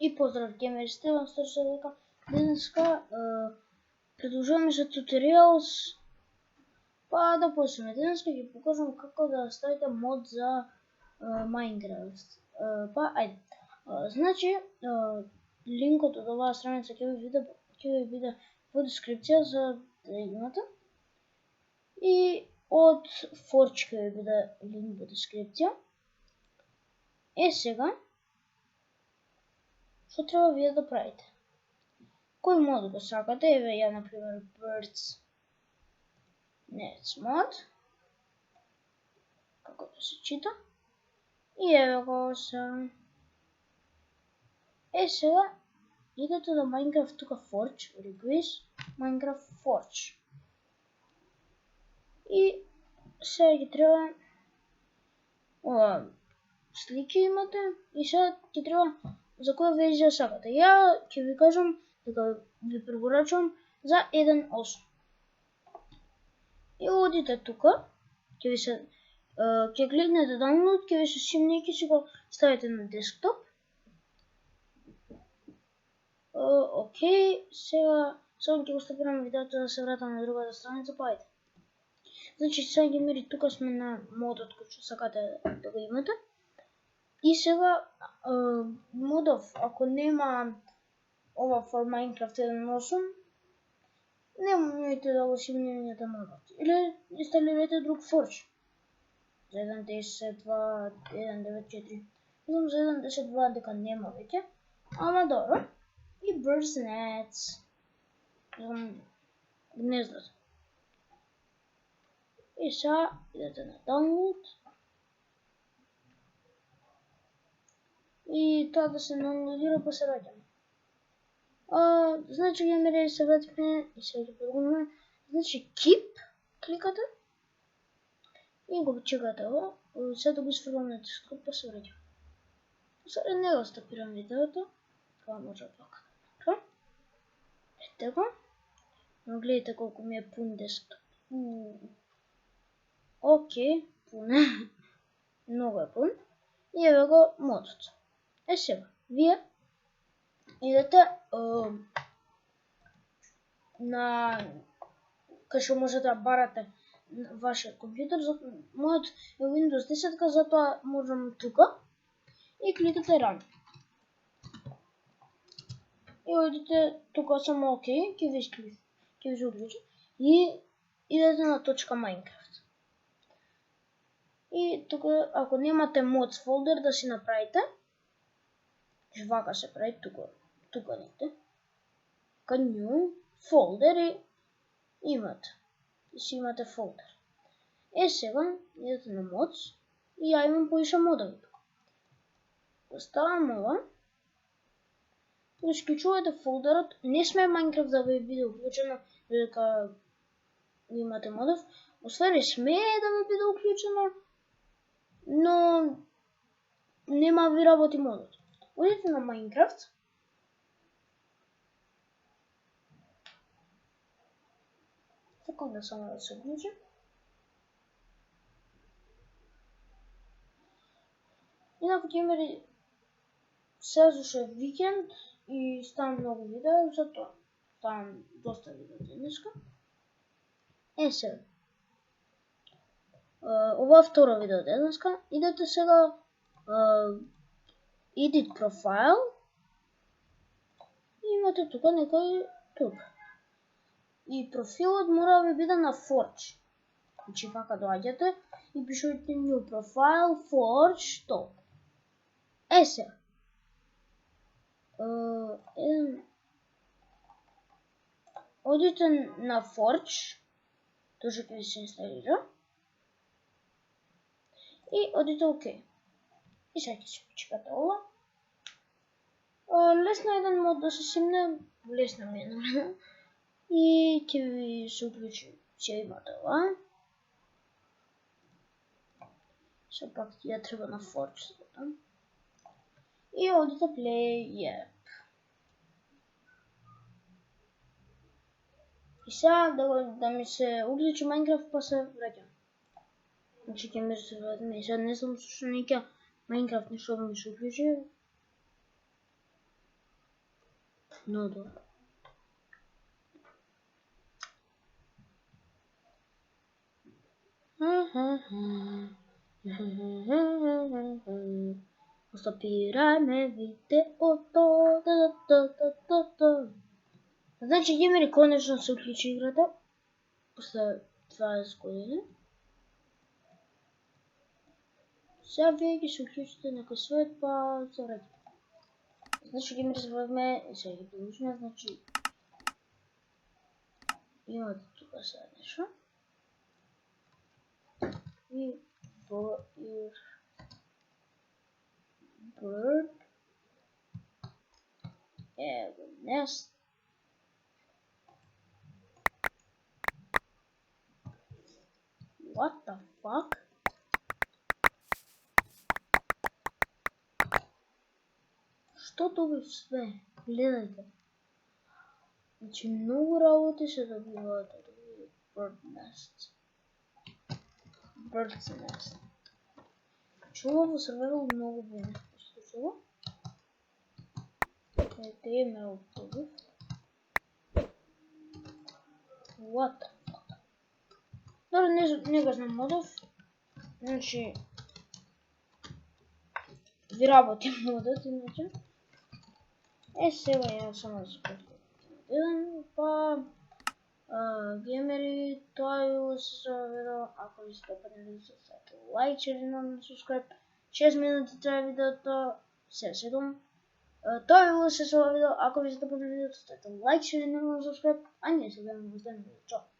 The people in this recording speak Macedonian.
И поздрав геймерите, вам слушате дека денеска продолжуваме со tutorials. Па да почнеме. Денеска ќе покажам како да ставите мод за Minecraft. Па ајде. Значи, линкот од оваа страница ќе ви биде во дескрипција за да имате. И од Forge ќе ви биде линк во дескрипција. Сега што треба вие да правите? Кој мод го сакате? Еве ја например Birds Nest мод. Како да се чита? И еве го се. Сега идете до Minecraft тука Forge, Request Minecraft Forge. И сега ќе треба слики имате и сега ќе треба за која верзија сакате. Ја ќе ви кажам дека ви препорачувам за 1.8. И одите тука, ќе кликнете download, ќе ви се симне и ќе си го ставите на десктоп. Окей, сега само ќе го стопирам видеото да се вратам на другата страница, па ајде. Значи сега геймери тука сме на модот кој што сакате да го имате. И сега модов, ако нема ова for Minecraft 1.8, немојте да го симнете модот. Или инсталирате друг Forge. За 1.10.2, 1.9.4. Мислам за 1.10.2 дека нема веќе. Ама добро. И Birds Nest. Гнездото. И сега идете на download. И тоа да се downloadира па се враќаме. Значи геймери се вратиме и се ќе продолжиме. Значи keep кликате и го чекате ово. Сега да го сфрлам на дискот па се враќаме. Сега не го стопирам видеото. Тоа може пак. Ете го. Но гледайте колку ми е пун десктоп. Окей, пун е. Многу е пун. И еве го модот. Сега, вие идете на кај што можете да барате вашиот компјутер. Мојот е Windows 10, затоа можам тука. И кликате Run. И одите тука само окей, ќе ви се уклучи. И идете на точка Minecraft. И тука, ако немате mods folder да си направите, вака се прави тука негде. New folder и имате. И си имате folder. Сега идете на mods и ја имам поише модови тука. Оставам ова. Исклучувате фолдерот. Не сме Minecraft да ви биде уклучено дека имате модов. Освари сме да ви биде уклучено, но нема ви работи модот. Одите на Minecraft. Секунда само да се уклучи. Инаку геймери, сега зашто е викенд и ставам многу видео, затоа ставам доста видео денеска. Сега. Ова второ видео денеска. Идете сега Edit Profile. И имате тука некој тук. И профилот мора да ви биде на Forge. Значи вака доаѓате и пишувате New Profile Forge Top. Сега. Одите на Forge. Тоа ќе ви се инсталира. И одите ОК. И сега ќе се чекате ова. Лесно е еден мод да се симне, лесно ми е. И ќе ви се уклучи, ќе имате ова. Сега пак ја треба на Forge. И одите Play. И сега да ми се уклучи Minecraft па се враќам. Значи ќе ми се враќаме. Сега не знам што неќе Minecraft нешто да ми се уклучи. Но добро. Стопирајме видеото. Значи, геймери, конечно се уклучи играта. После 20 години. Сега вие ги се уклучите некој свет, па се враќате. Значи, геймери, забаваме и сега ги продолжиме, значи имате тука сега нешто. И for your bird evo nest what the fuck. Што тоа све? Гледајте. Значи многу работи се добиваат од bird nest. Bird's nest. Чува во survival многу бune. Што чува? Ме опробив. What the fuck? Добро, не го знам модов. Значи ви работи модот, иначе. Сега ја само да се потврдам. Па геймери, тоа е за видео. Ако ви се допадне, ставете лайк, червено subscribe. 6 минути трае видеото. 7. Тоа е за видео. Ако ви се допадне видеото, ставете лайк, червено subscribe. А ние се гледаме во следното видео. Чао!